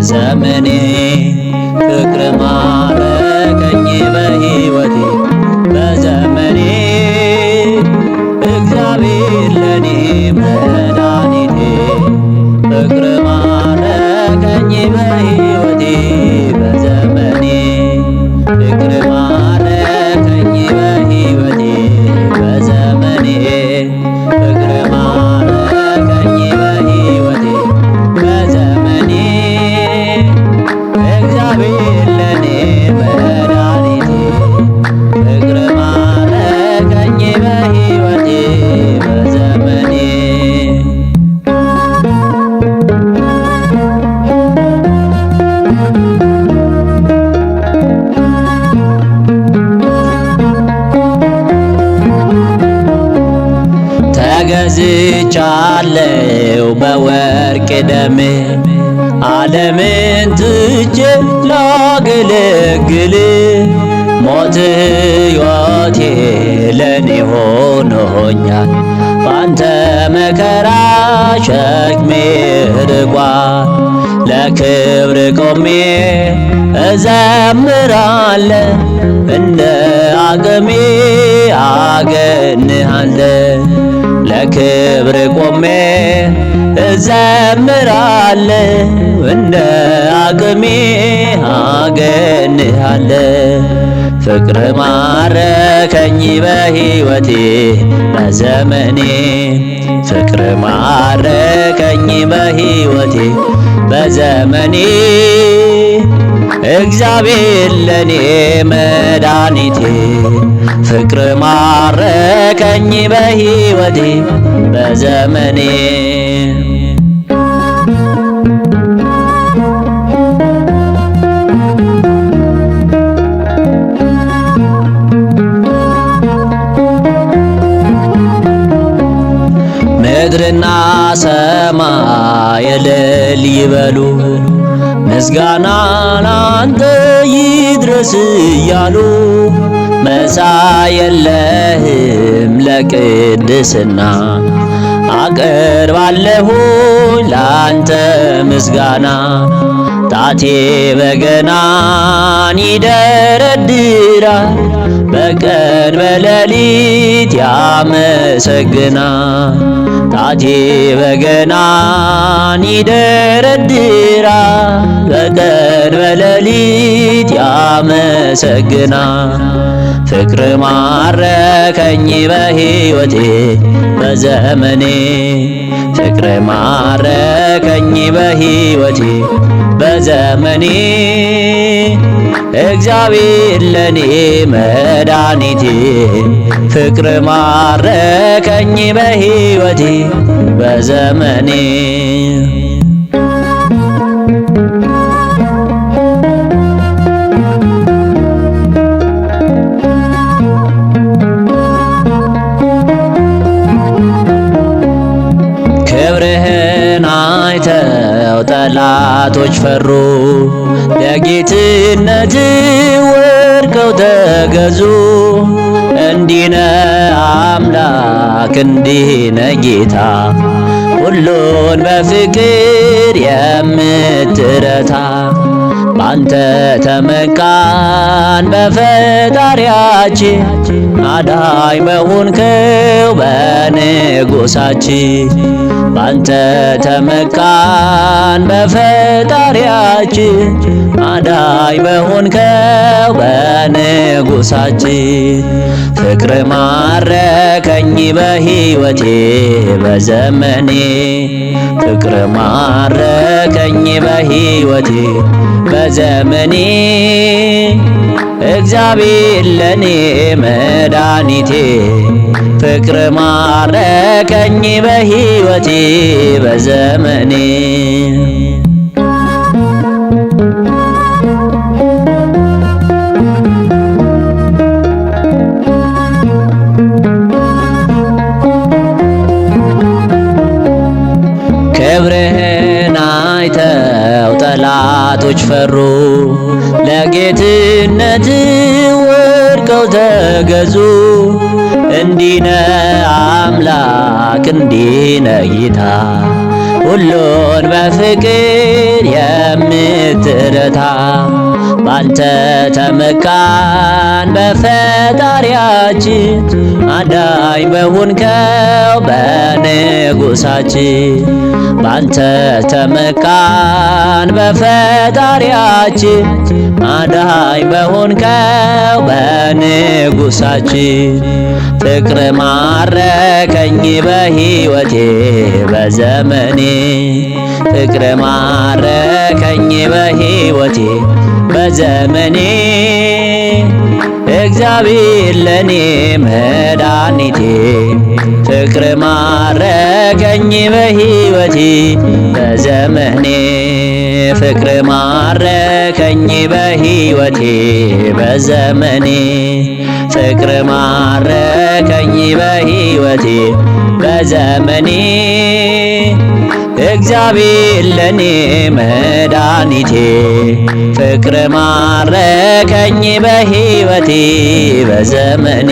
ዘመኔ ፍቅር ማረከኝ በሕይወቴ በዘመኔ እግዚአብሔር ለኔ መድኃኒቴ ፍቅር ማረከኝ በሕይወቴ በዘመኔ ፍቅር ማረከኝ በሕይወቴ በዘመኔ ፍቅር ማረከኝ በሕይወቴ በዘመኔ እግዚአብሔር ለኔ መድኃኒቴ ፍቅር ማረከኝ በሕይወቴ በዘመኔ ተገዝቻለሁ በወርቅ ደም ዓለምን ትቼ ላገለግል ሞት ሕይወቴ ለኔ ሆኖኛል ባንተ መከራ ሸክሜ ርቋል ለክብር ቆሜ እዘምራለሁ እንደ አቅሜ አገንሃለሁ ለክብር ቆሜ እዘምራለሁ እንደ አቅሜ አገንሃለሁ ፍቅር ማረከኝ በሕይወቴ በዘመኔ ፍቅር ማረከኝ በሕይወቴ በዘመኔ እግዚአብሔር ለኔ መድኃኒቴ ፍቅር ማረከኝ በሕይወቴ በዘመኔ ምድርና ሰማይ እልል ይበሉ ምስጋና ላንተ ይድረስ እያሉ መሳይ የለህም ለቅድስና አቀርባለሁኝ ላንተ ምስጋና ጣቴ በገናን ይደረድራል በቀን በሌሊት ያመሰግናል ጣቴ በገናን ይደረድራል በቀን በሌሊት ያመሰግናል ፍቅር ማረከኝ በሕይወቴ በዘመኔ ፍቅር ማረከኝ በሕይወቴ በዘመኔ እግዚአብሔር ለኔ መድኃኒቴ ፍቅር ማረከኝ በሕይወቴ በዘመኔ ክብርህን አይተው ጠላቶች ፈሩ ለጌትነት ወድቀው ተገዙ እንዲነ አምላክ እንዲነ ጌታ ሁሉን በፍቅር የምትረታ ባንተ ተመካን በፈጣሪያችን አዳኝ በሆንከው በንጉሳችን ባንተ ተመካን በፈጣሪያችን አዳኝ በሆንከው በንጉሳችን ፍቅር ማረከኝ በሕይወቴ በዘመኔ ፍቅር ማረከኝ በሕይወቴ በዘመኔ እግዚአብሔር ለኔ መድኃኒቴ ፍቅር ማረከኝ በሕይወቴ በዘመኔ ክብርህን አይተው ጠላቶች ፈሩ ለጌትነት ወድቀው ተገዙ። እንዲነ አምላክ እንዲነ ጌታ ሁሉን በፍቅር የምትረታ ባንተ ተመካን በፈጣሪያችን አዳኝ በሆንከው በንጉሳችን ባንተ ተመካን በፈጣሪያችን አዳኝ በሆንከው በንጉሳችን ፍቅር ማረከኝ በሕይወቴ በዘመኔ ፍቅር ማረከኝ በሕይወቴ በዘመኔ እግዚአብሔር ለኔ መድኃኒቴ ፍቅር ማረከኝ በሕይወቴ በዘመኔ ፍቅር ማረከኝ በሕይወቴ በዘመኔ ፍቅር ማረከኝ በሕይወቴ በዘመኔ እግዚአብሔር ለኔ መድኃኒቴ ፍቅር ማረከኝ በሕይወቴ በዘመኔ